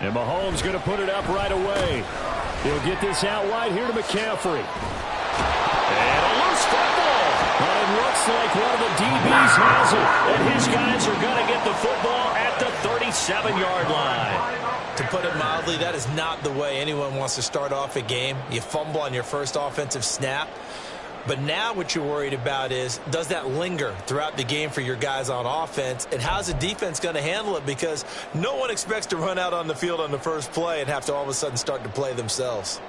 And Mahomes going to put it up right away. He'll get this out wide here to McCaffrey. And a loose football. But it looks like one of the DBs has it. And his guys are going to get the football at the 37-yard line. To put it mildly, that is not the way anyone wants to start off a game. You fumble on your first offensive snap. But now what you're worried about is, does that linger throughout the game for your guys on offense? And how's the defense going to handle it? Because no one expects to run out on the field on the first play and have to all of a sudden start to play themselves.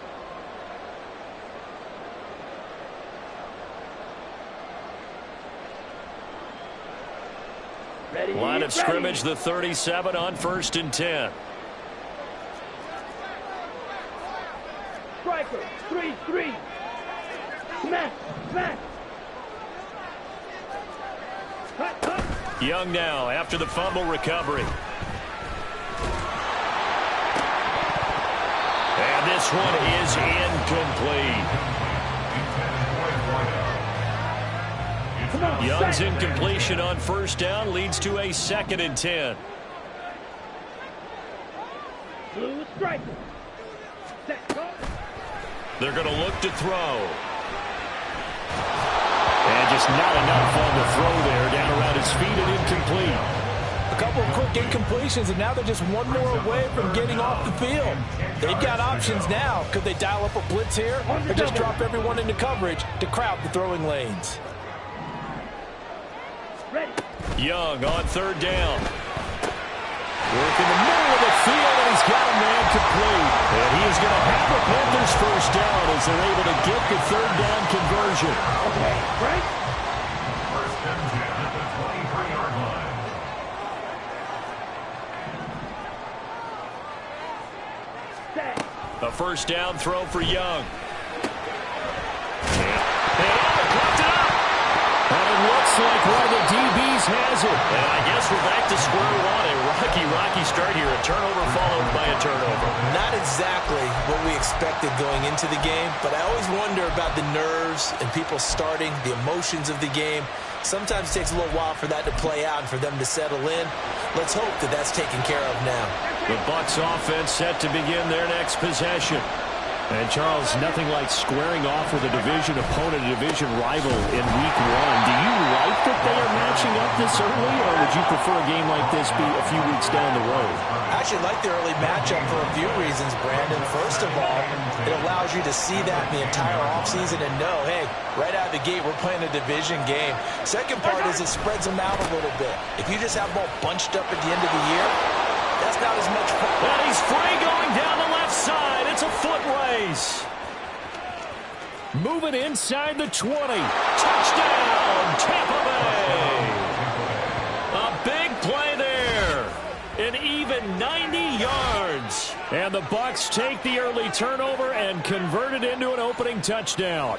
Line of scrimmage, the 37 on 1st and 10. Striker, 3-3. Smash, smash. Young now after the fumble recovery. And this one is incomplete. Young's incompletion on 1st down leads to a 2nd and 10. Blue striker. They're going to look to throw. And just not enough on the throw there, down around his feet and incomplete. A couple of quick incompletions, and now they're just one more away from getting off the field. They've got options now. Could they dial up a blitz here or just drop everyone into coverage to crowd the throwing lanes? Young on 3rd down. Work in the middle of the field, and he's got a man complete. And he is going to have the Panthers 1st down as they're able to get the 3rd down conversion. Okay, right? 1st and 10 at the 23-yard line. A 1st down throw for Young. And blocked it up. And it looks like one of the DBs has it. And I guess we're back to square one. A rocky start here. A turnover followed by a turnover. Not exactly what we expected going into the game, but I always wonder about the nerves and people starting, the emotions of the game. Sometimes it takes a little while for that to play out and for them to settle in. Let's hope that that's taken care of now. The Bucs offense set to begin their next possession. And, Charles, nothing like squaring off with a division opponent, a division rival in Week 1. Do you like that they are matching up this early, or would you prefer a game like this be a few weeks down the road? I actually like the early matchup for a few reasons, Brandon. First of all, it allows you to see that in the entire offseason and know, hey, right out of the gate, we're playing a division game. Second part is it spreads them out a little bit. If you just have them all bunched up at the end of the year, that's not as much fun. And he's free going down the left side. It's a foot race. Moving inside the 20. Touchdown, Tampa Bay. A big play there. An even 90 yards. And the Bucs take the early turnover and convert it into an opening touchdown.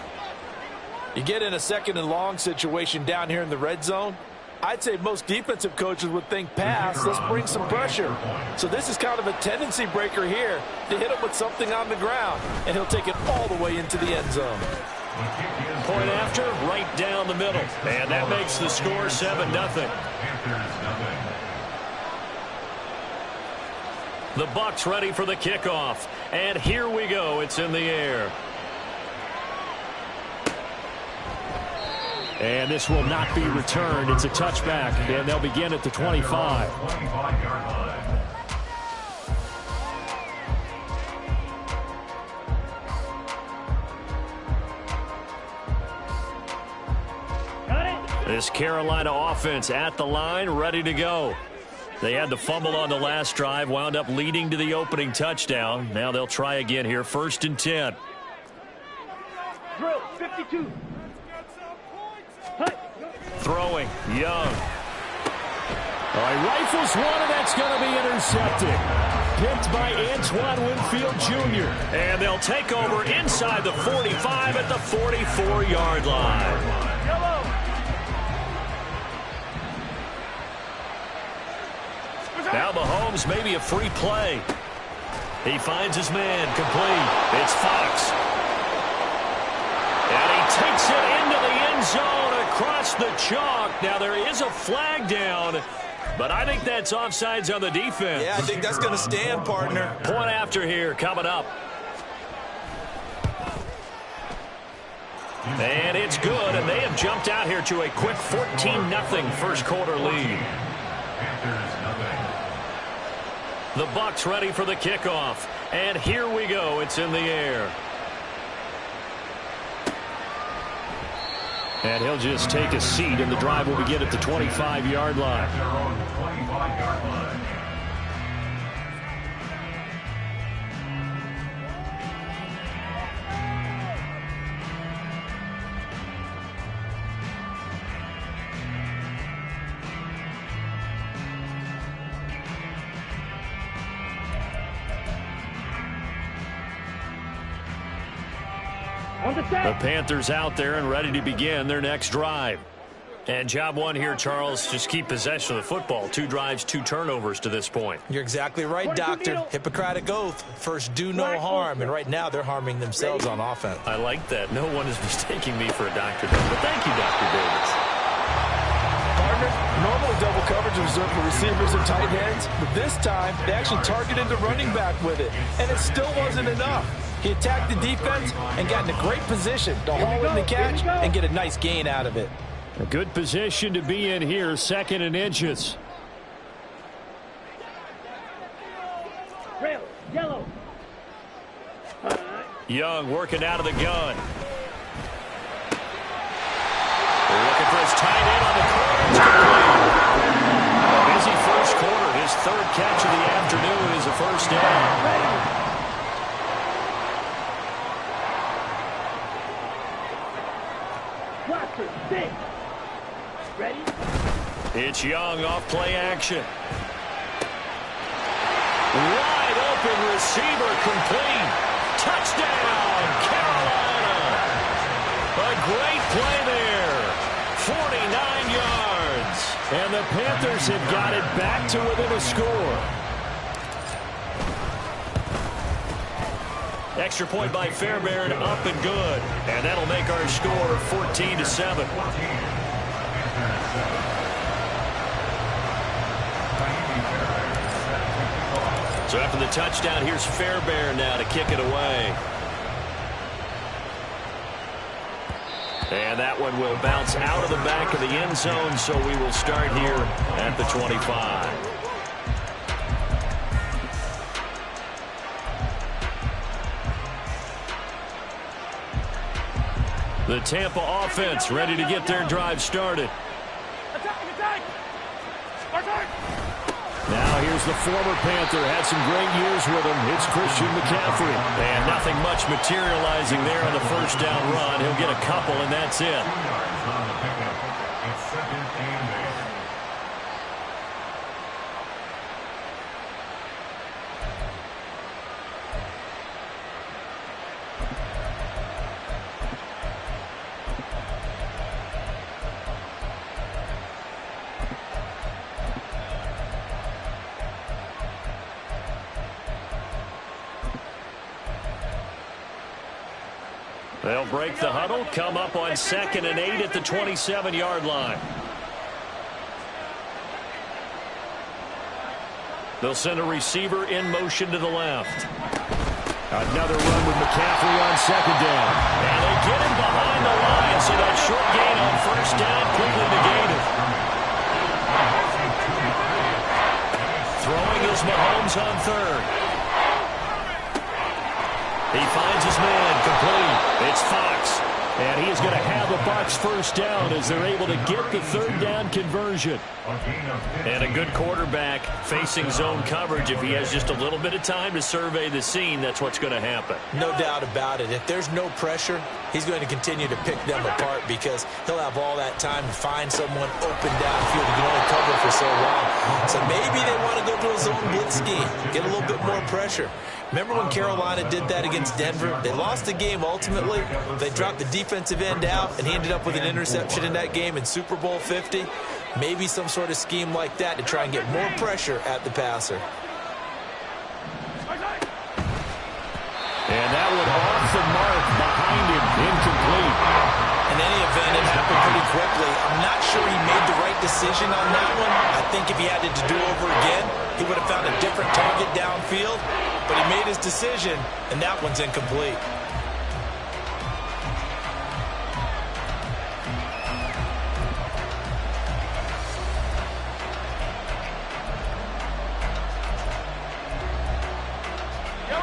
You get in a 2nd and long situation down here in the red zone. I'd say most defensive coaches would think pass, let's bring some pressure. So this is kind of a tendency breaker here to hit him with something on the ground, and he'll take it all the way into the end zone. Point after, right down the middle. And that makes the score 7-0. The Bucs ready for the kickoff. And here we go. It's in the air. And this will not be returned. It's a touchback, and they'll begin at the 25. This Carolina offense at the line, ready to go. They had the fumble on the last drive, wound up leading to the opening touchdown. Now they'll try again here, 1st and 10. Drill, 52. Throwing, Young. All right, rifles one, and that's going to be intercepted. Picked by Antoine Winfield Jr. And they'll take over inside the 45 at the 44-yard line. Yellow. Now Mahomes maybe a free play. He finds his man, complete. It's Fox. And he takes it into the end zone. takes the chalk. Now there is a flag down, but I think that's offsides on the defense. Yeah, I think that's going to stand, partner. Point after here coming up. And it's good, and they have jumped out here to a quick 14-0 first quarter lead. The Bucs ready for the kickoff. And here we go. It's in the air. And he'll just take a seat, and the drive will begin at the 25-yard line. Their own 25-yard line. On the The set. Panthers out there and ready to begin their next drive. And job one here, Charles, just keep possession of the football. 2 drives, 2 turnovers to this point. You're exactly right, Doctor. Hippocratic oath. First, do no harm. And right now, they're harming themselves on offense. I like that. No one is mistaking me for a doctor, but thank you, Dr. Davis. Partner, normally double coverage is reserved for receivers and tight ends, but this time they actually targeted the running back with it, and it still wasn't enough. He attacked the defense and got in a great position to haul in the catch and get a nice gain out of it. A good position to be in here, 2nd and inches. Trail. Yellow. Young working out of the gun. They're looking for his tight end on the corner. It's complete. A busy first quarter. His 3rd catch of the afternoon is a first down. Watcher. 6. Ready? It's Young off play action. Wide open receiver complete. Touchdown, Carolina. A great play there. 49 yards. And the Panthers have got it back to within a score. Extra point by Fairbairn, up and good. And that'll make our score 14-7. So after the touchdown, here's Fairbairn now to kick it away. And that one will bounce out of the back of the end zone, so we will start here at the 25. The Tampa offense ready to get their drive started. Attack! Attack! Now here's the former Panther. Had some great years with him. It's Christian McCaffrey. And nothing much materializing there on the first down run. He'll get a couple, and that's it. 2 yards on the pickup. It's 2nd and 8. They'll break the huddle, come up on 2nd and 8 at the 27-yard line. They'll send a receiver in motion to the left. Another run with McCaffrey on 2nd down. And they get him behind the line, so that short gain on 1st down quickly negated. Throwing is Mahomes on 3rd. He finds his man, complete. It's Fox. And he is going to have the Bucs first down as they're able to get the 3rd down conversion. And a good quarterback facing zone coverage. If he has just a little bit of time to survey the scene, that's what's going to happen. No doubt about it. If there's no pressure, he's going to continue to pick them apart because he'll have all that time to find someone open downfield. He can only cover for so long. So maybe they want to go to a zone blitz scheme, get a little bit more pressure. Remember when Carolina did that against Denver? They lost the game ultimately. They dropped the defensive end out, and he ended up with an interception in that game in Super Bowl 50. Maybe some sort of scheme like that to try and get more pressure at the passer. And that one off the mark behind him, incomplete. In any event, it happened pretty quickly. I'm not sure he made the right decision on that one. I think if he had to do over again, he would have found a different target downfield. But he made his decision, and that one's incomplete.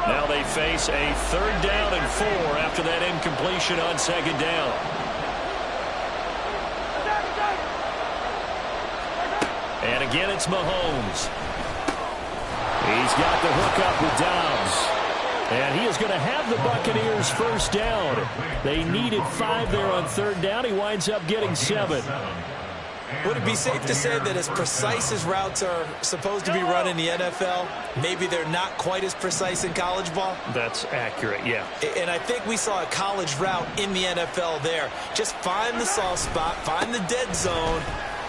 Now they face a 3rd down and 4 after that incompletion on 2nd down. And again, it's Mahomes. He's got the hook up with Dobbs. And he is going to have the Buccaneers 1st down. They needed 5 there on 3rd down. He winds up getting 7. Would it be safe to say that as precise as routes are supposed to be run in the NFL, maybe they're not quite as precise in college ball? That's accurate, yeah. And I think we saw a college route in the NFL there. Just find the soft spot, find the dead zone,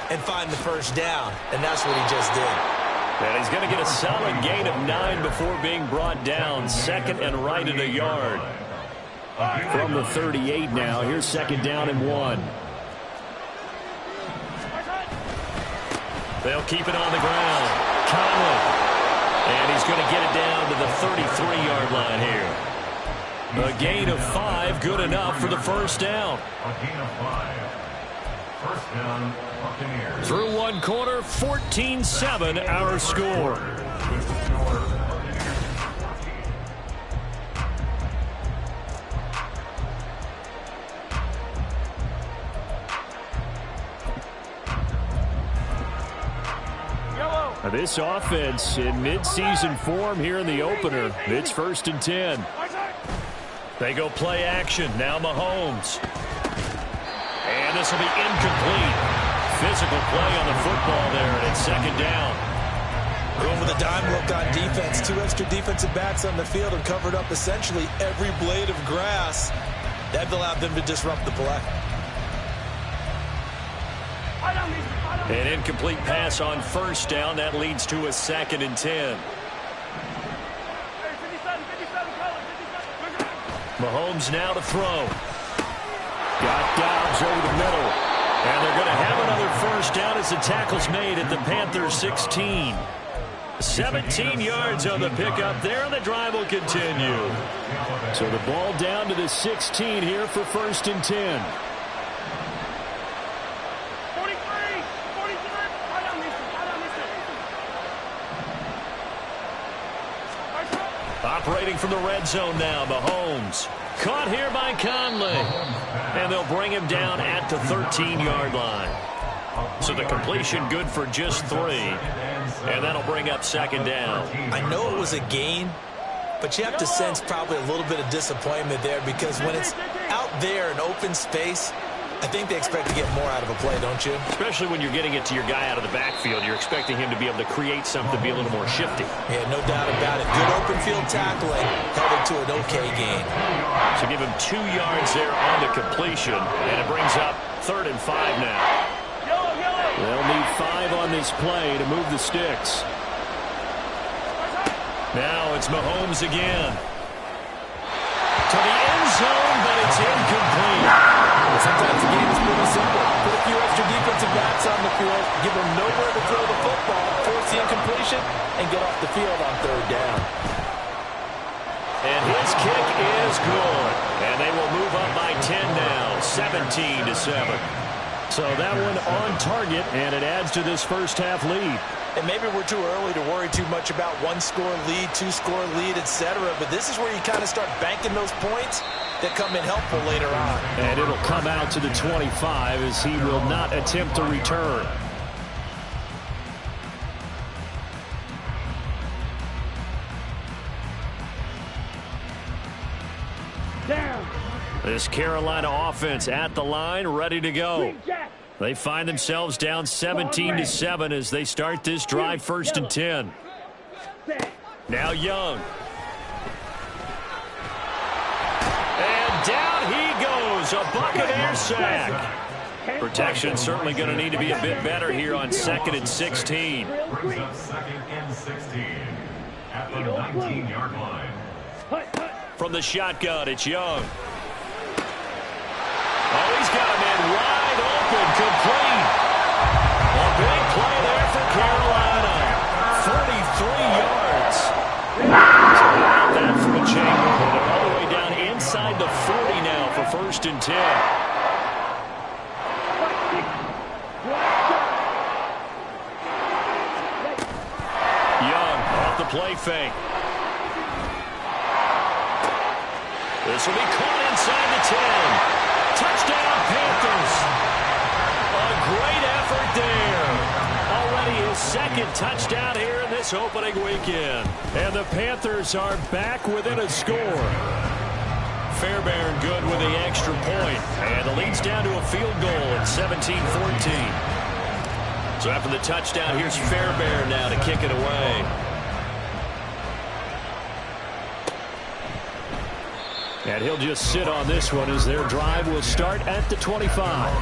and find the 1st down. And that's what he just did. And he's going to get a solid gain of 9 before being brought down. 2nd and right at a yard. From the 38 now. Here's 2nd down and 1. They'll keep it on the ground. Conley. And he's going to get it down to the 33-yard line here. A gain of 5, good enough for the 1st down. A gain of 5. 1st down, Buccaneers. Through one quarter, 14-7 our score. This offense in mid-season form here in the opener. It's 1st and 10. They go play action. Now Mahomes. And this will be incomplete. Physical play on the football there, and it's 2nd down. Going with a dime look on defense. 2 extra defensive backs on the field and covered up essentially every blade of grass. That allowed them to disrupt the play. An incomplete pass on 1st down. That leads to a 2nd and 10. Mahomes now to throw. Got Dobbs over the middle. And they're going to have another 1st down as the tackle's made at the Panthers' 16. 17 yards on the pickup there, and the drive will continue. So the ball down to the 16 here for 1st and 10. Operating from the red zone now, Mahomes. Caught here by Conley. And they'll bring him down at the 13-yard line. So the completion good for just 3. And that'll bring up 2nd down. I know it was a gain, but you have to sense probably a little bit of disappointment there because when it's out there in open space, I think they expect to get more out of a play, don't you? Especially when you're getting it to your guy out of the backfield. You're expecting him to be able to create something, be a little more shifty. Yeah, no doubt about it. Good open field tackling held it to an okay gain. So give him 2 yards there on the completion, and it brings up 3rd and 5 now. They'll need 5 on this play to move the sticks. Now it's Mahomes again. To the end zone, but it's incomplete. Sometimes the game is pretty simple. Put a few extra defensive backs on the field, give them nowhere to throw the football, force the incompletion, and get off the field on 3rd down. And his kick is good. And they will move up by 10 now, 17-7. So that one on target, and it adds to this 1st half lead. And maybe we're too early to worry too much about 1-score lead, 2-score lead, etc. But this is where you kind of start banking those points that come in helpful later on. And it'll come out to the 25 as he will not attempt to return. Down. This Carolina offense at the line, ready to go. They find themselves down 17-7 as they start this drive 1st and 10. Now Young. And down he goes. A Buccaneer sack. Protection certainly going to need to be a bit better here on 2nd and 16. Brings up 2nd and 16 at the 19-yard line. From the shotgun, it's Young. Oh, he's got a man wide open. fake. This will be caught inside the 10. Touchdown, Panthers. A great effort there. Already his second touchdown here in this opening weekend. And the Panthers are back within a score. Fairbairn good with the extra point. And the lead's down to a field goal at 17-14. So after the touchdown, here's Fairbairn now to kick it away. And he'll just sit on this one as their drive will start at the 25.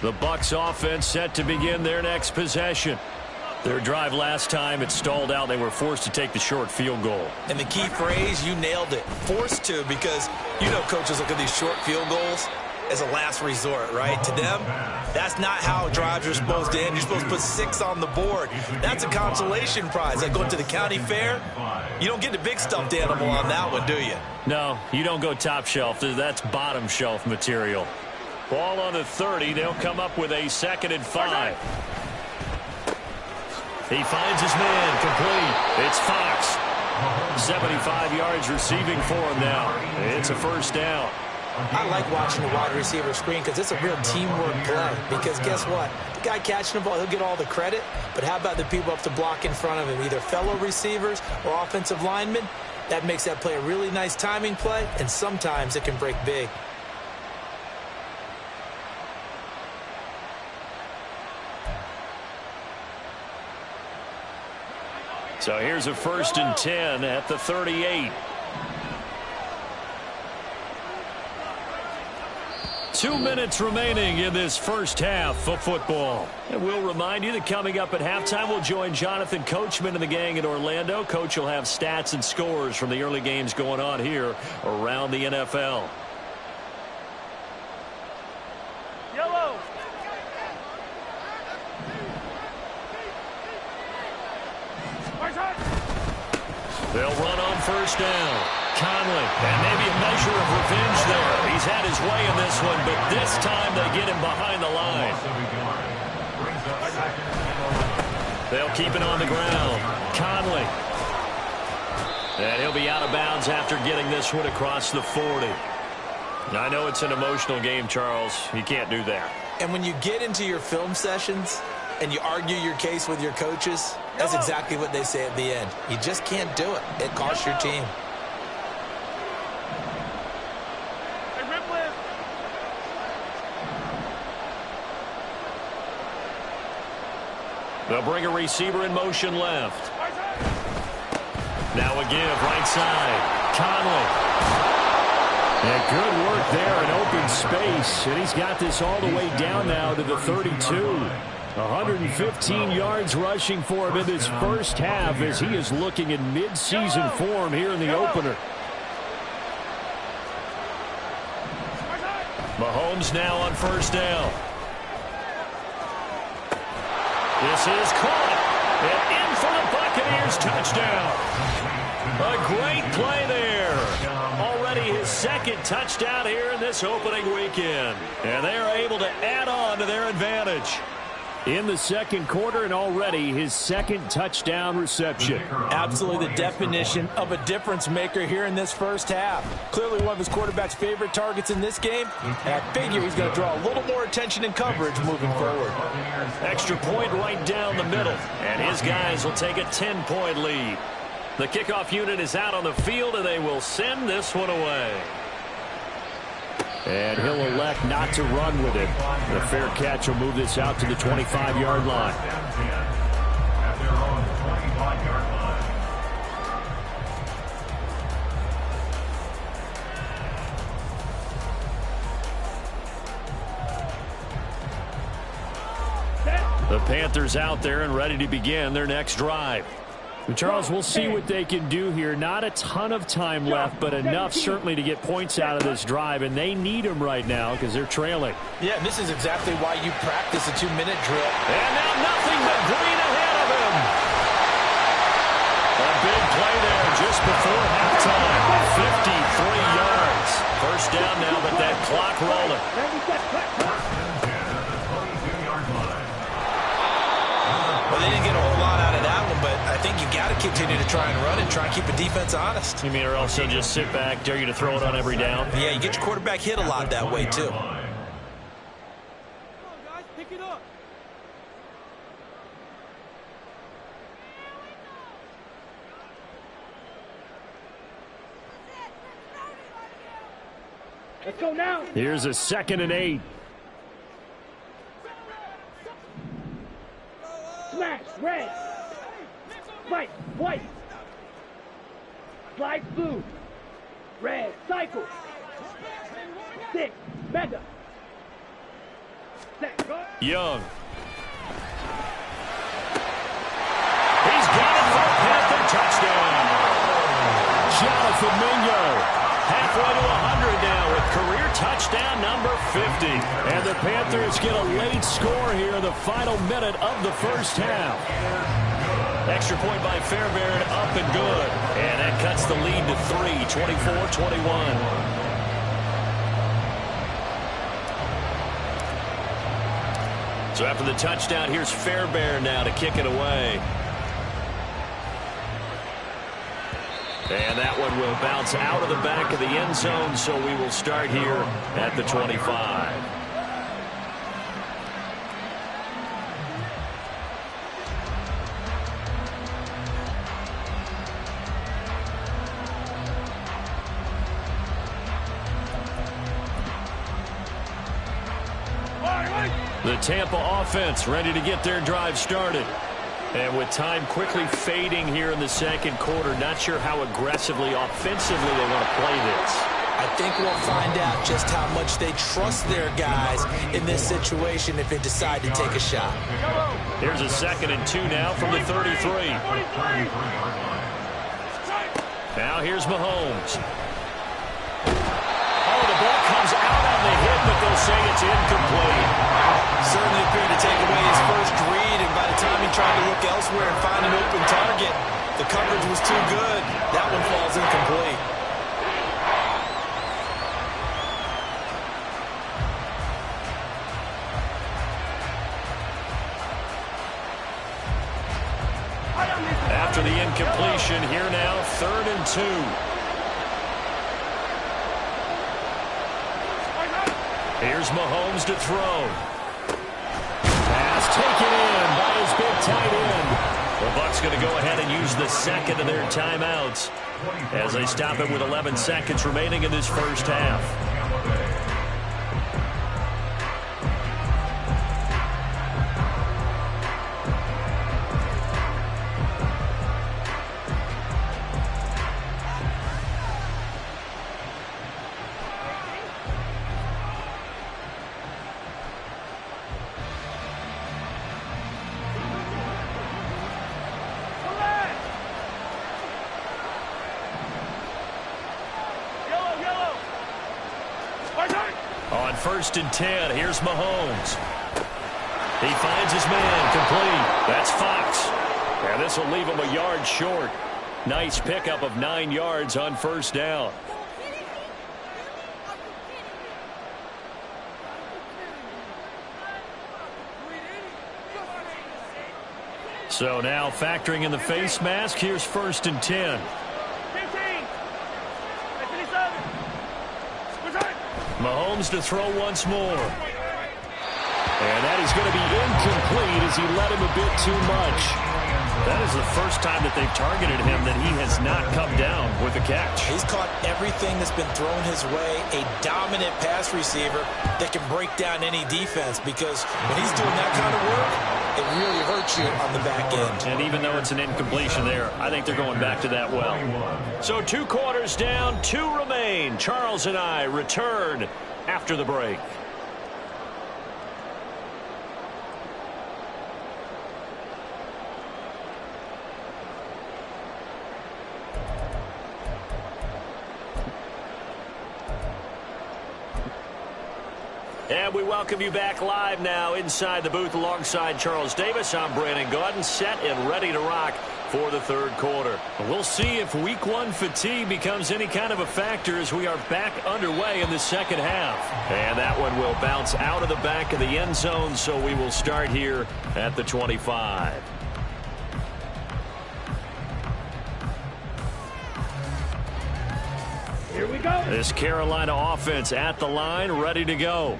The Bucs offense set to begin their next possession. Their drive last time, it stalled out. They were forced to take the short field goal. And the key phrase, you nailed it. Forced to, because you know coaches look at these short field goals as a last resort, right? To them, that's not how drives are supposed to end. You're supposed to put 6 on the board. That's a consolation prize. Like going to the county fair, you don't get the big stuffed animal on that one, do you? No, you don't go top shelf. That's bottom shelf material. Ball on the 30. They'll come up with a 2nd and 5. He finds his man complete. It's Fox. 75 yards receiving for him now. It's a first down. I like watching the wide receiver screen because it's a real teamwork play. Because guess what? The guy catching the ball, he'll get all the credit. But how about the people up to block in front of him, either fellow receivers or offensive linemen? That makes that play a really nice timing play, and sometimes it can break big. So here's a 1st and 10 at the 38. 2 minutes remaining in this first half of football. And we'll remind you that coming up at halftime, we'll join Jonathan Coachman and the gang in Orlando. Coach will have stats and scores from the early games going on here around the NFL. Yellow. They'll run on first down. Conley, and maybe a measure of revenge there. He's had his way in this one, but this time they get him behind the line. They'll keep it on the ground. Conley. And he'll be out of bounds after getting this one across the 40. I know it's an emotional game, Charles. You can't do that. And when you get into your film sessions and you argue your case with your coaches, that's exactly what they say at the end. You just can't do it. It costs your team. They'll bring a receiver in motion left. Now a give right side. Conley. And good work there in open space. And he's got this all the way down now to the 32. 115 yards rushing for him in this first half as he is looking in mid-season form here in the opener. Mahomes now on first down. This is caught. And in for the Buccaneers touchdown. A great play there. Already his 2nd touchdown here in this opening weekend. And they are able to add on to their advantage. In the 2nd quarter, and already his 2nd touchdown reception. Absolutely the definition of a difference maker here in this first half. Clearly one of his quarterback's favorite targets in this game. And I figure he's going to draw a little more attention and coverage moving forward. Extra point right down the middle. And his guys will take a 10-point lead. The kickoff unit is out on the field, and they will send this one away. And he'll elect not to run with it. The fair catch will move this out to the 25-yard line. The Panthers out there and ready to begin their next drive. Charles, we'll see what they can do here. Not a ton of time left, but enough certainly to get points out of this drive, and they need them right now because they're trailing. Yeah, and this is exactly why you practice a 2-minute drill. And now nothing but green ahead of him. A big play there just before halftime. 53 yards. First down now, but that clock rolling. Well, they didn't get a whole lot out of that one, but I think you got to continue to try and run and try and keep the defense honest. You mean, or else they'll just sit back, dare you to throw it on every down? Yeah, you get your quarterback hit a lot that way, too. Let's go now. Here's a 2nd and 8. Smash, red. Fight, white. Slide blue. Red, cycle. 6, mega. Set, go. Young. He's got it for a Panther touchdown. Jonathan Mingo. Halfway to 100 now with career touchdown number 50. And the Panthers get a late score here in the final minute of the first half. Extra point by Fairbairn, up and good. And that cuts the lead to 3, 24-21. So after the touchdown, here's Fairbairn now to kick it away. And that one will bounce out of the back of the end zone, so we will start here at the 25. The Tampa offense ready to get their drive started. And with time quickly fading here in the second quarter, not sure how aggressively, offensively they want to play this. I think we'll find out just how much they trust their guys in this situation if they decide to take a shot. Here's a 2nd and 2 now from the 33. Now here's Mahomes. Oh, the ball comes out on the hit, but they'll say it's incomplete. Certainly appeared to take away his first read, and by the time he tried to look elsewhere and find an open target, the coverage was too good. That one falls incomplete. After the incompletion, here now, 3rd and 2. Here's Mahomes to throw. Pass taken in by his big tight end. The Bucs going to go ahead and use the 2nd of their timeouts as they stop it with 11 seconds remaining in this first half. On 1st and 10, here's Mahomes. He finds his man, complete. That's Fox. And this will leave him a yard short. Nice pickup of 9 yards on 1st down. So now factoring in the face mask, here's 1st and 10. Mahomes to throw once more. And that is going to be incomplete as he let him a bit too much. That is the first time that they've targeted him that he has not come down with a catch. He's caught everything that's been thrown his way. A dominant pass receiver that can break down any defense, because when he's doing that kind of work, it really hurts you on the back end. And even though it's an incompletion there, I think they're going back to that well. So 2 quarters down, 2 remain. Charles and I return after the break. And we welcome you back live now inside the booth alongside Charles Davis. I'm Brandon Gaudin, set and ready to rock for the third quarter. We'll see if week one fatigue becomes any kind of a factor as we are back underway in the second half. And that one will bounce out of the back of the end zone, so we will start here at the 25. Here we go. This Carolina offense at the line, ready to go.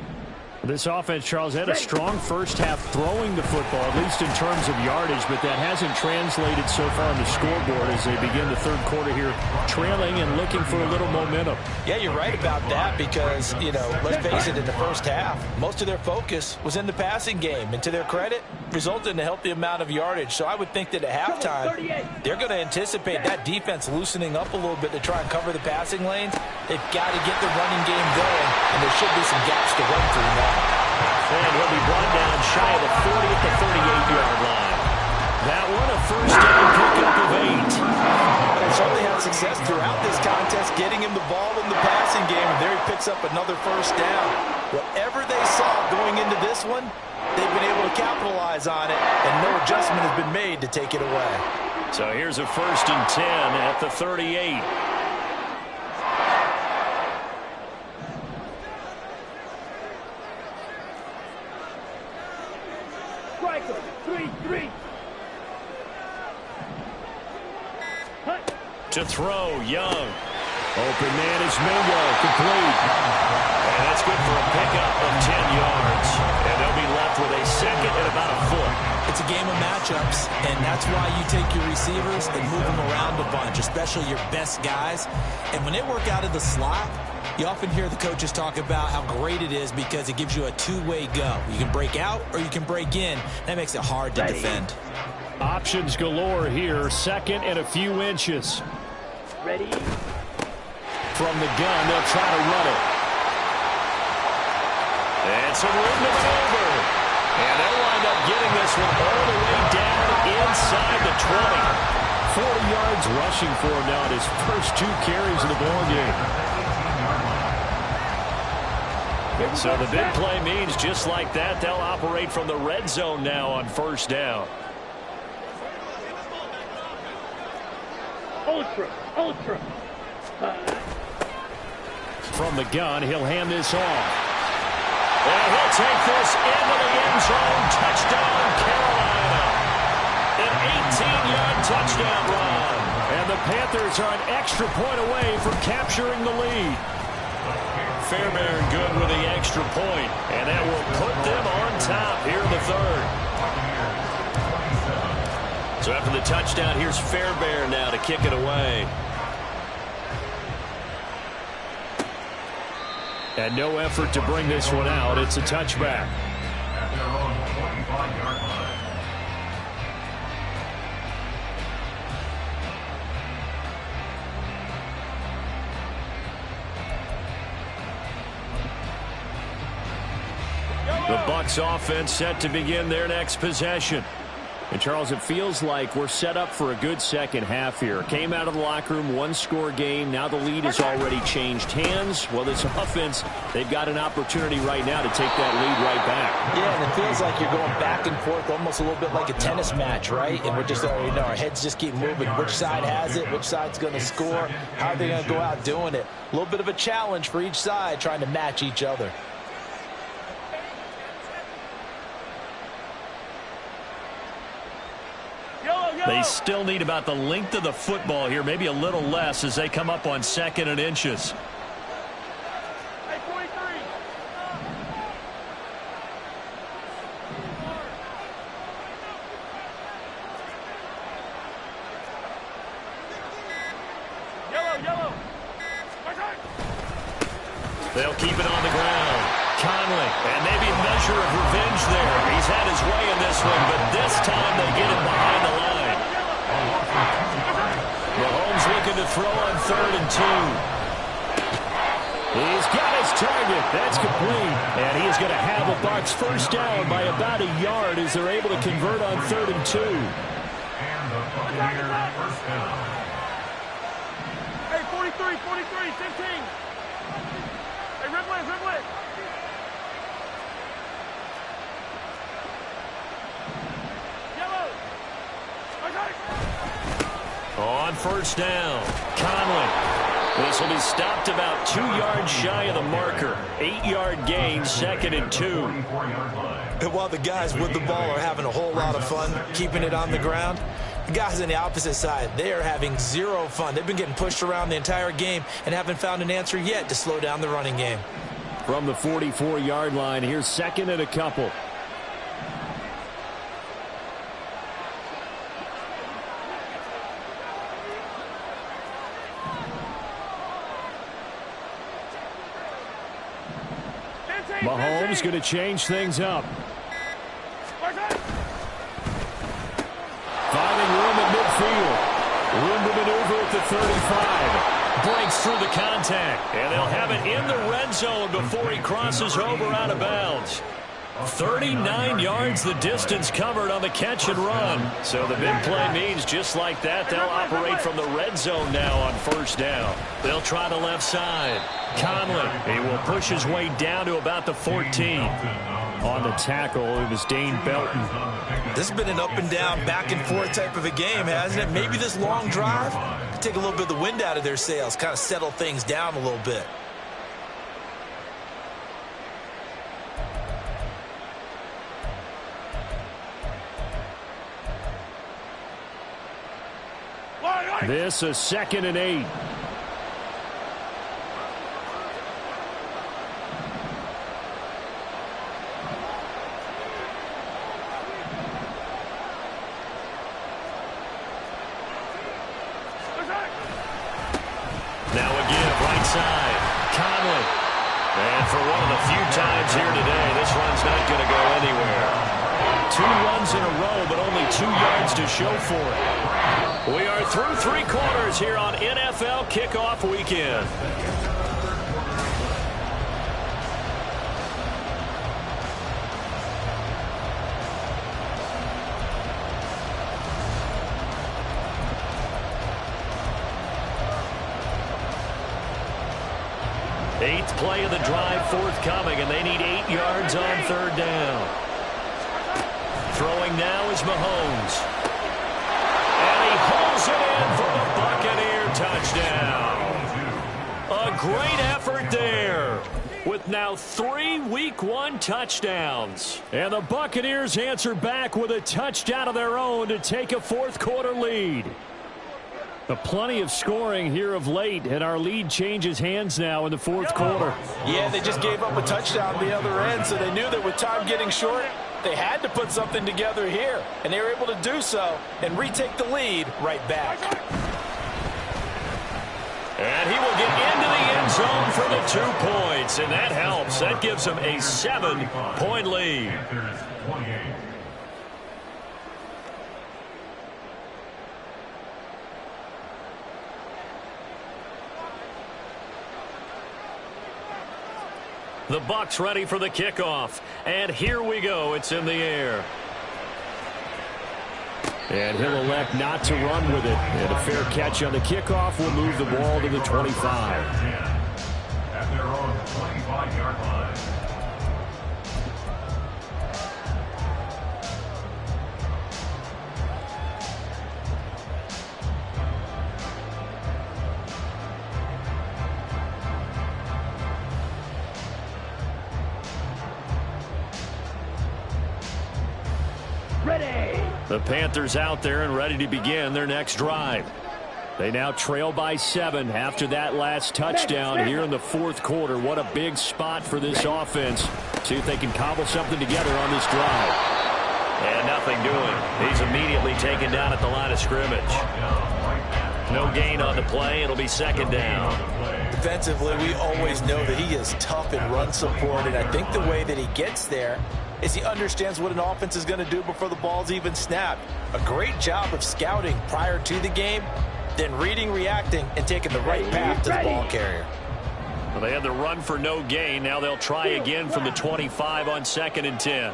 This offense, Charles, had a strong first half throwing the football, at least in terms of yardage, but that hasn't translated so far on the scoreboard as they begin the third quarter here, trailing and looking for a little momentum. Yeah, you're right about that because, you know, let's face it, in the first half, most of their focus was in the passing game. And to their credit, resulted in a healthy amount of yardage. So I would think that at halftime, they're going to anticipate that defense loosening up a little bit to try and cover the passing lanes. They've got to get the running game going, and there should be some gaps to run through now. And he'll be brought down shy of the 40 at the 38-yard line. That one, a first down pickup of 8. And certainly had success throughout this contest, getting him the ball in the passing game, and there he picks up another first down. Whatever they saw going into this one, they've been able to capitalize on it, and no adjustment has been made to take it away. So here's a 1st and 10 at the 38. Striker, 3-3. To throw, Young. Open man is Mingo, complete. And that's good for a pickup of 10 yards. And they'll be left with a second and about a foot. It's a game of matchups, and that's why you take your receivers and move them around a bunch, especially your best guys. And when they work out of the slot, you often hear the coaches talk about how great it is because it gives you a two-way go. You can break out or you can break in. That makes it hard to defend. Options galore here. Second and a few inches. Ready. From the gun, they'll try to run it. And some room to maneuver. And they'll wind up getting this one all the way down inside the 20. 40 yards rushing for him now in his first 2 carries of the ball game. So the big play means just like that, they'll operate from the red zone now on first down. Ultra. From the gun, he'll hand this off. And he'll take this into the end zone. Touchdown, Carolina. An 18-yard touchdown run. And the Panthers are an extra point away from capturing the lead. Fairbairn good with the extra point. And that will put them on top here in the third. So after the touchdown, here's Fairbairn now to kick it away. And no effort to bring this one out. It's a touchback. At their own 45-yard line. The Bucs offense set to begin their next possession. And, Charles, it feels like we're set up for a good second half here. Came out of the locker room, 1-score game. Now the lead has already changed hands. Well, this offense, they've got an opportunity right now to take that lead right back. Yeah, and it feels like you're going back and forth almost a little bit like a tennis match, right? And we're just, our heads just keep moving. Which side has it? Which side's going to score? How are they going to go out doing it? A little bit of a challenge for each side trying to match each other. They still need about the length of the football here, maybe a little less as they come up on 2nd and inches. Hey, 43. Yellow. They'll keep it on the ground. Conley, and maybe a measure of revenge there. He's had his way in this one, but this time they get him behind the line. Mahomes looking to throw on 3rd and 2. He's got his target. That's complete. And he is going to have a Bucs first down by about a yard as they're able to convert on 3rd and 2. And the Buccaneers first down. Hey, 43, 15. Hey, Ridley. On first down, Conley. This will be stopped about 2 yards shy of the marker. 8-yard gain, 2nd and 2. And while the guys with the ball are having a whole lot of fun keeping it on the ground, the guys on the opposite side, they are having zero fun. They've been getting pushed around the entire game and haven't found an answer yet to slow down the running game. From the 44-yard line, here's 2nd and a couple. Mahomes going to change things up. Finding room at midfield. Room to maneuver at the 35. Breaks through the contact. And they'll have it in the red zone before he crosses over out of bounds. 39 yards the distance covered on the catch and run. So the big play means just like that, they'll operate from the red zone now on first down. They'll try the left side. Conley, he will push his way down to about the 14. On the tackle, it was Dane Belton. This has been an up and down, back and forth type of a game, hasn't it? Maybe this long drive could take a little bit of the wind out of their sails, kind of settle things down a little bit. This is 2nd and 8. Now again, right side. Conley. And for one of the few times here today, this run's not going to go anywhere. 2 runs in a row, but only 2 yards to show for it. We are through 3 quarters here on NFL Kickoff Weekend. Eighth play of the drive forthcoming, and they need 8 yards on 3rd down. Throwing now is Mahomes. And he holds it in for the Buccaneer touchdown. A great effort there, with now 3 Week 1 touchdowns. And the Buccaneers answer back with a touchdown of their own to take a 4th quarter lead. Plenty of scoring here of late, and our lead changes hands now in the 4th quarter. Yeah, they just gave up a touchdown on the other end, so they knew that with time getting short, they had to put something together here, and they were able to do so and retake the lead right back. And he will get into the end zone for the 2 points, and that helps. That gives them a 7-point lead. The Bucs ready for the kickoff. And here we go. It's in the air. And he'll elect not to run with it. And a fair catch on the kickoff will move the ball to the 25. At their own 25-yard line. The Panthers out there and ready to begin their next drive. They now trail by 7 after that last touchdown here in the 4th quarter. What a big spot for this offense. See if they can cobble something together on this drive. And nothing doing. He's immediately taken down at the line of scrimmage. No gain on the play. It'll be 2nd down. Defensively, we always know that he is tough in run support, and I think the way that he gets there is he understands what an offense is going to do before the ball's even snapped. A great job of scouting prior to the game, then reading, reacting, and taking the right path to the ball carrier. Well, they had the run for no gain. Now they'll try again from the 25 on 2nd and 10.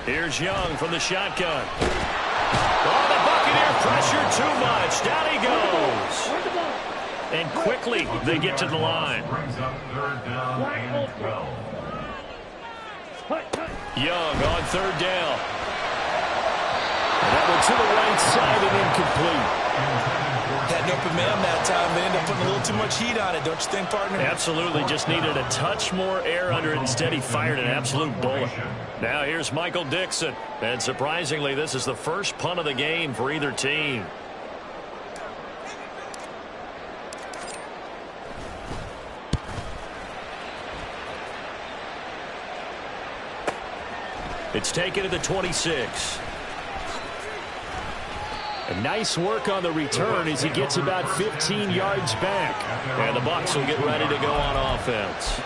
Here's Young from the shotgun. Oh, the Buccaneer pressure too much. Down he goes. And quickly they get to the line. Brings up third down and 12. Young on third down. And that one to the right side and incomplete. Had an open man that time. They ended up putting a little too much heat on it, don't you think, partner? Absolutely. Just needed a touch more air under it. Instead, he fired an absolute bullet. Now here's Michael Dixon. And surprisingly, this is the first punt of the game for either team. It's taken to the 26. And nice work on the return as he gets about 15 yards back. And the Bucs will get ready to go on offense.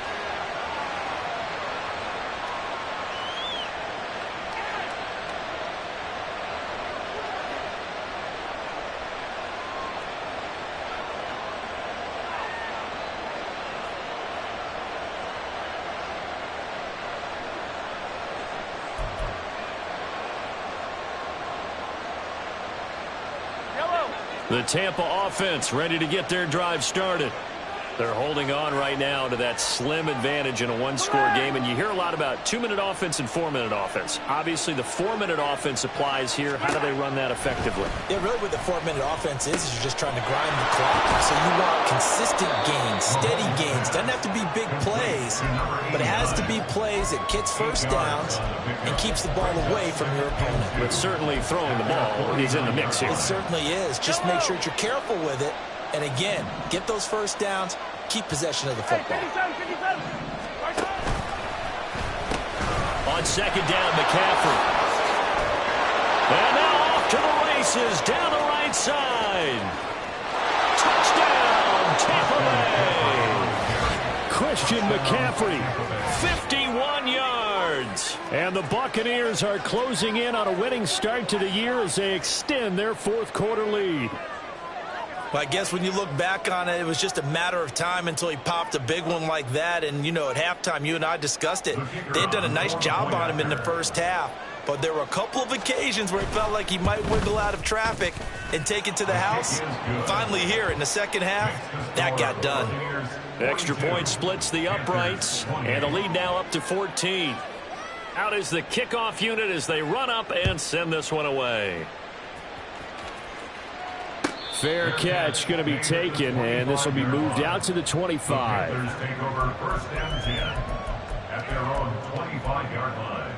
The Tampa offense ready to get their drive started. They're holding on right now to that slim advantage in a one-score game. And you hear a lot about 2-minute offense and 4-minute offense. Obviously, the 4-minute offense applies here. How do they run that effectively? Yeah, really what the 4-minute offense is you're just trying to grind the clock. So you want consistent gains, steady gains. Doesn't have to be big plays, but it has to be plays that gets first downs and keeps the ball away from your opponent. But certainly throwing the ball is in the mix here. It certainly is. Just make sure that you're careful with it. And again, get those first downs, keep possession of the football. On second down, McCaffrey. And now off to the races, down the right side. Touchdown, Tampa Bay. Christian McCaffrey, 51 yards. And the Buccaneers are closing in on a winning start to the year as they extend their fourth quarter lead. Well, I guess when you look back on it, it was just a matter of time until he popped a big one like that. And, you know, at halftime, you and I discussed it. They had done a nice job on him in the first half. But there were a couple of occasions where it felt like he might wiggle out of traffic and take it to the house. Finally here in the second half, that got done. Extra point splits the uprights. And the lead now up to 14. Out is the kickoff unit as they run up and send this one away. Fair catch going to be taken, and this will be moved out to the 25. Take over first and 10 at their own 25-yard line.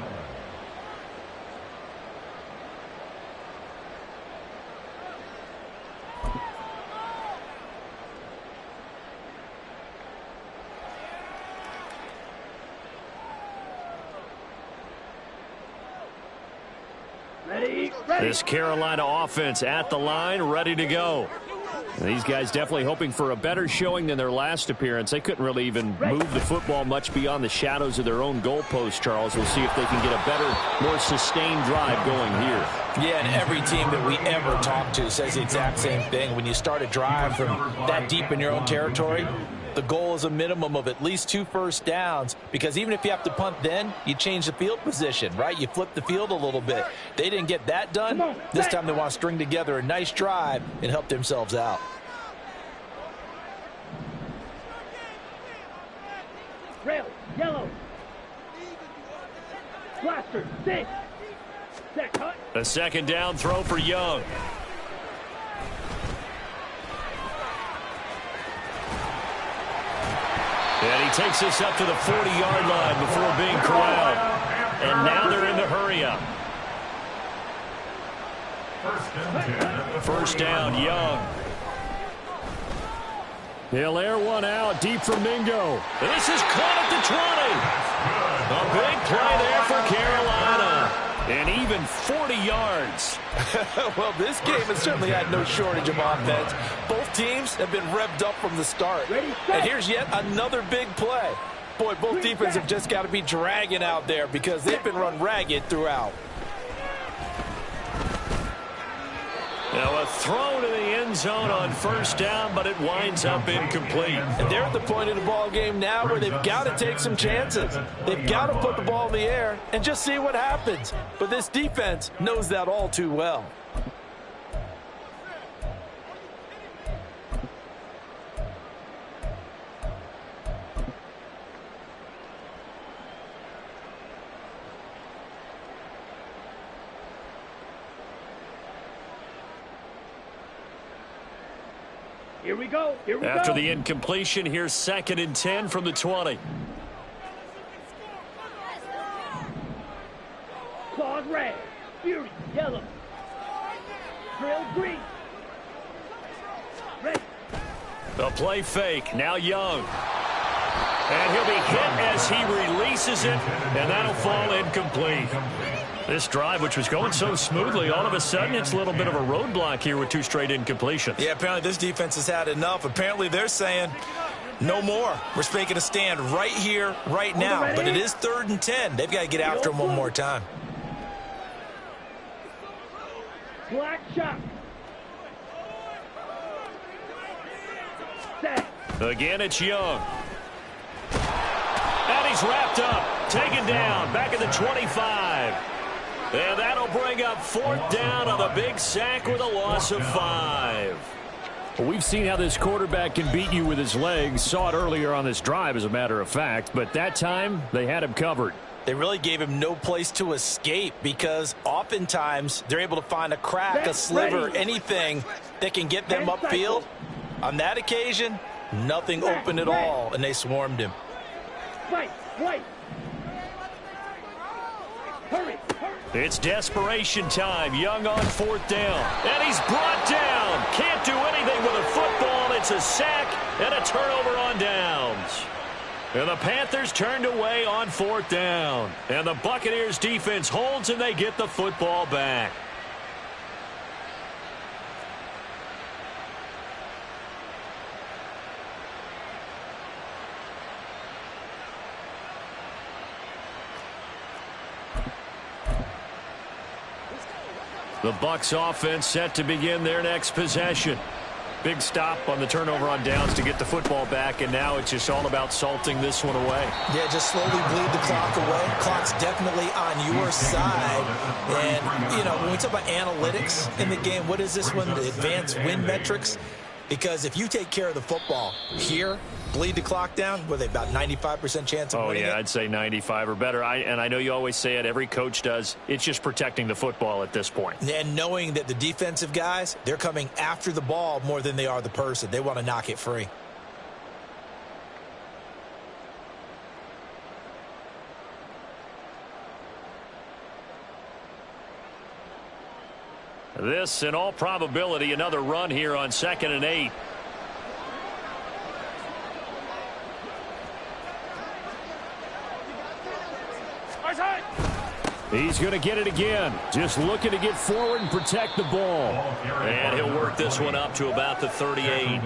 This Carolina offense at the line, ready to go. And these guys definitely hoping for a better showing than their last appearance. They couldn't really even move the football much beyond the shadows of their own goalpost, Charles. We'll see if they can get a better, more sustained drive going here. Yeah, and every team that we ever talk to says the exact same thing. When you start a drive from that deep in your own territory, the goal is a minimum of at least 2 first downs, because even if you have to punt then, you change the field position, right? You flip the field a little bit. They didn't get that done. This time they want to string together a nice drive and help themselves out. Rail, yellow. Blaster, six. Set cut. A second down throw for Young. And he takes this up to the 40-yard line before being corralled. And now they're in the hurry-up. First down, Young. He'll air one out deep from Mingo. This is caught at the 20. A big play there for Carolina. And even 40 yards. Well, this game has certainly had no shortage of offense. Both teams have been revved up from the start. And here's yet another big play. Boy, both defenses have just got to be dragging out there because they've been run ragged throughout. Now a throw to the end zone on first down, but it winds up incomplete. And they're at the point of the ball game now where they've got to take some chances. They've got to put the ball in the air and just see what happens. But this defense knows that all too well. Here we go. Here we After go. the incompletion, here's 2nd and 10 from the 20. Claws red. Fury yellow. Drill green. Red. The play fake. Now Young. And he'll be hit as he releases it, and that'll fall incomplete. This drive, which was going so smoothly, all of a sudden it's a little bit of a roadblock here with 2 straight incompletions. Yeah, apparently this defense has had enough. Apparently they're saying no more. We're making a stand right here, right now. But it is 3rd and 10. They've got to get after him one more time. Black shot. Set. Again, it's Young. And he's wrapped up, taken down, back at the 25. And that'll bring up 4th down on a big sack with a loss of 5. Well, we've seen how this quarterback can beat you with his legs. Saw it earlier on this drive, as a matter of fact. But that time, they had him covered. They really gave him no place to escape because oftentimes they're able to find a crack, a sliver, anything that can get them upfield. On that occasion, nothing open at all, and they swarmed him. Fight. Hurry. It's desperation time. Young on 4th down. And he's brought down. Can't do anything with a football. It's a sack and a turnover on downs. And the Panthers turned away on 4th down. And the Buccaneers defense holds and they get the football back. The Bucs offense set to begin their next possession. Big stop on the turnover on downs to get the football back, and now it's just all about salting this one away. Yeah, just slowly bleed the clock away. Clock's definitely on your side. And, you know, when we talk about analytics in the game, what is this one? The advanced win metrics? Because if you take care of the football here, bleed the clock down, with about 95% chance of winning it? I'd say 95 or better. And I know you always say it, every coach does. It's just protecting the football at this point. And knowing that the defensive guys, they're coming after the ball more than they are the person. They want to knock it free. This, in all probability, another run here on 2nd and 8. He's going to get it again. Just looking to get forward and protect the ball. And he'll work this one up to about the 38.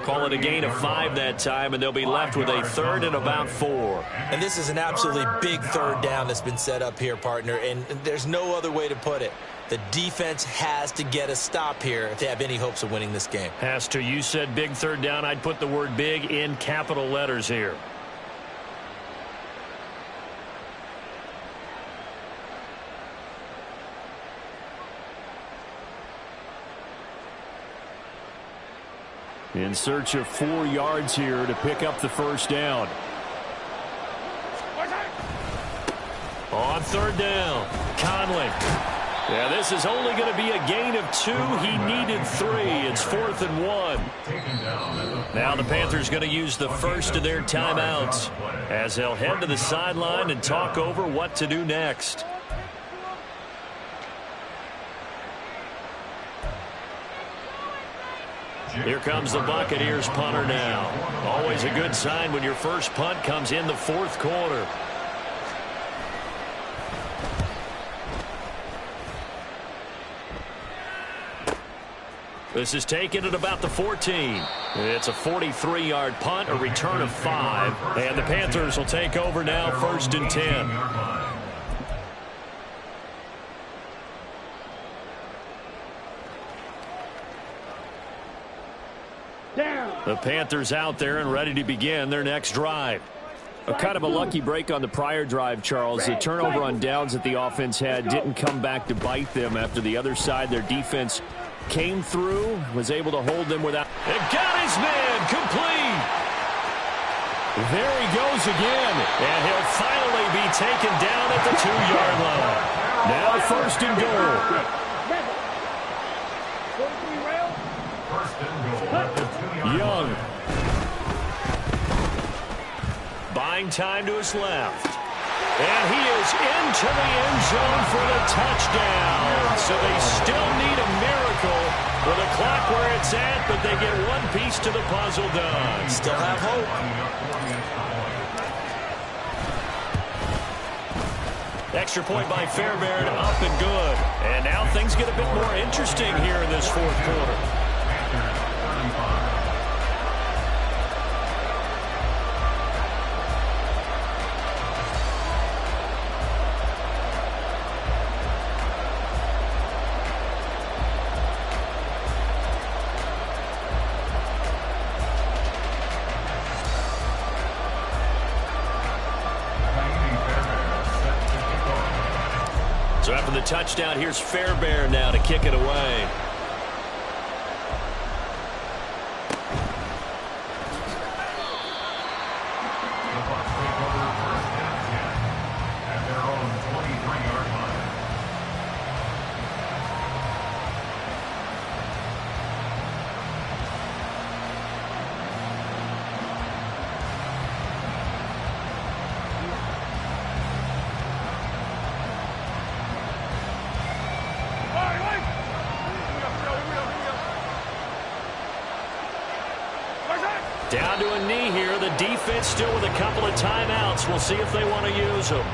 Call it a gain of 5 that time, and they'll be left with a 3rd and about 4. And this is an absolutely big 3rd down that's been set up here, partner, and there's no other way to put it. The defense has to get a stop here if they have any hopes of winning this game. Has to. You said big 3rd down. I'd put the word big in capital letters here. In search of 4 yards here to pick up the 1st down. On 3rd down, Conley. Yeah, this is only going to be a gain of 2. He needed 3. It's 4th and 1. Now the Panthers going to use the first of their timeouts as they'll head to the sideline and talk over what to do next. Here comes the Buccaneers punter now. Always a good sign when your first punt comes in the 4th quarter. This is taken at about the 14. It's a 43-yard punt, a return of 5. And the Panthers will take over now, 1st and 10. The Panthers out there and ready to begin their next drive. A kind of a lucky break on the prior drive, Charles. The turnover on downs that the offense had didn't come back to bite them after the other side. Their defense came through, was able to hold them without. And got his man complete. There he goes again. And he'll finally be taken down at the 2-yard line. Now 1st and goal. First and goal at the 2-yard Buying time to his left. And he is into the end zone for the touchdown. So they still need a miracle with the clock where it's at, but they get one piece to the puzzle done. Still have hope. Extra point by Fairbairn, up and good. And now things get a bit more interesting here in this fourth quarter. So after the touchdown, here's Fairbairn now to kick it away. At their own 23-yard line. Down to a knee here. The defense still with a couple of timeouts. We'll see if they want to use them.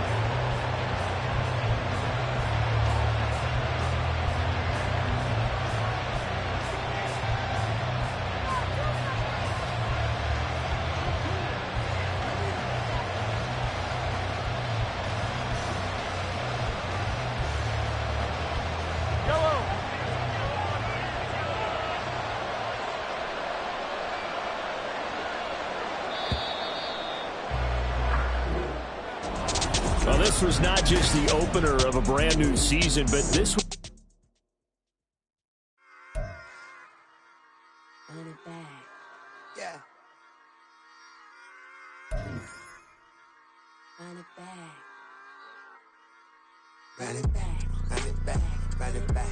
Well, this was not just the opener of a brand new season, but this was... Run it back. Yeah. Run it back. Run it back. Run it back. Run it back.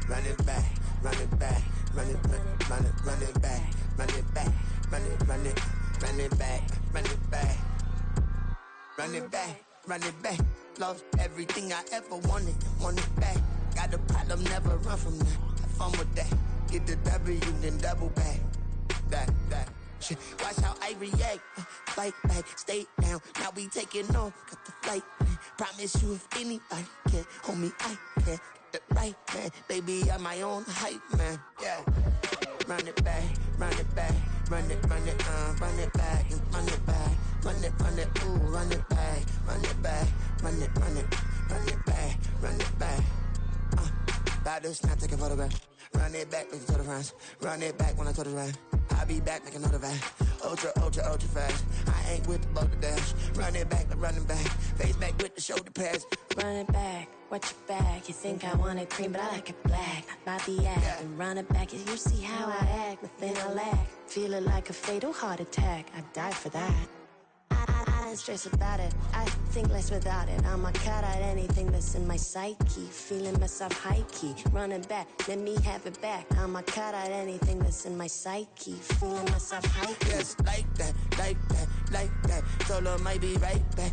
Run it back. Run it back. Run it back. Run it back. Run it back. Run it run it run it back. Run it back. Run it back. Run it back. Lost everything I ever wanted. Want it back. Got a problem, never run from that. Have fun with that. Get the W, then double back. That shit. Watch how I react. Fight back, stay down. Now we taking off. Got the flight. Promise you if anybody can hold me, I can. Get the right man. Baby, I'm my own hype man. Yeah. Run it back. Run it back. Run it back. And run it back. Run it, ooh, run it back. Run it back. Run it back. Run it back. About to snap, take a photograph. Run it back, make it to the runs. Run it back when I told it right. I'll be back, make another van. Ultra fast. I ain't with the boat to dash. Run it back, but running back. Face back with the shoulder pads. Run it back. Watch your back. You think I want it cream, but I like it black. Not by the act. Yeah. And run it back. You see how I act. Nothing I lack. Feeling like a fatal heart attack. I'd die for that. I ain't stressed about it. I think less without it. I'ma cut out anything that's in my psyche. Feeling myself high key. Running back, let me have it back. I'ma cut out anything that's in my psyche. Feeling myself high key. Yes, like that. Solo might be right back.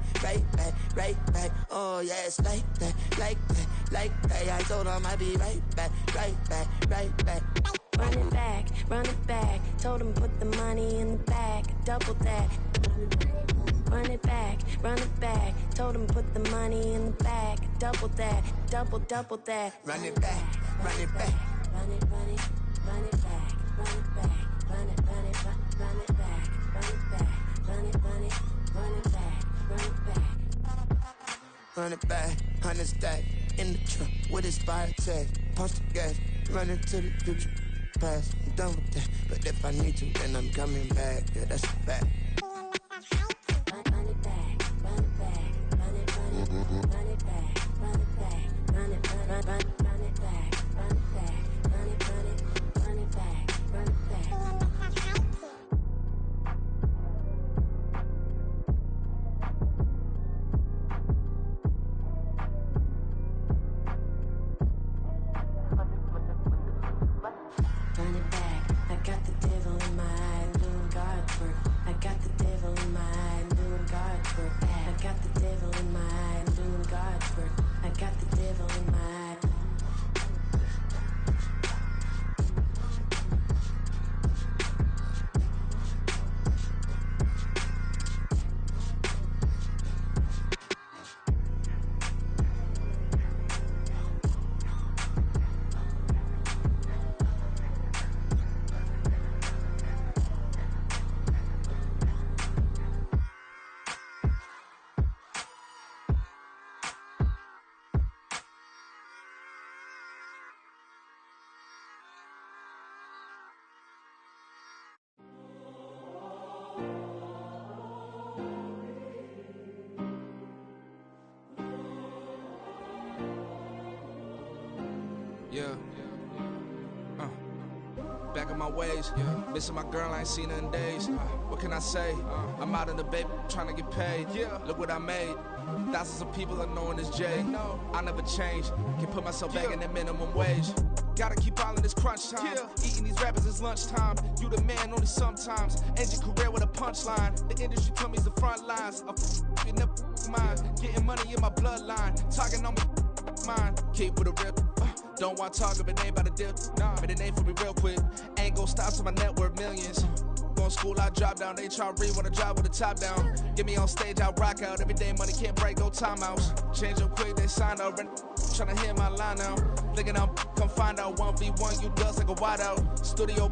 Oh, yes, like that. I told her I might be right back. Run it back. Told him put the money in the bag. Double that. Run it back. Told him put the money in the bag. Double that. Double that. Run it back. Run it back. Run it back. Run it back. Run it back. Run it back. Run it back. Run Run it back. 100 stack in the trunk with his fire tag. Punch the gas. Running to the future. Past. I'm done with that. But if I need to, then I'm coming back. Yeah, that's a fact. Run it back. I got the devil in my eye, doing guard work. I got God's work. I got the devil in my eye, I'm doing God's work. I got the devil in my eye. Yeah. Back in my ways. Missing my girl, I ain't seen her in days. What can I say? I'm out in the baby, trying to get paid. Look what I made. Thousands of people are knowing this Jay. I never change. Can put myself back in the minimum wage. Gotta keep all in this crunch time. Eating these rappers is lunchtime. You the man only sometimes. End your career with a punchline. The industry told me it's the front lines. You never mind. Getting money in my bloodline. Talking on me, mine. Keep with a rip. Don't want to talk if it ain't about a dip. But it ain't for me real quick. Ain't gon' stop till my net worth millions. Going school, I drop down. They try to read when I drive with the top down. Get me on stage, I rock out. Every day money can't break, go timeouts. Change up quick, they signed up. Tryna hear my line now. Thinking I'm come find out 1v1, you dust like a wideout. Studio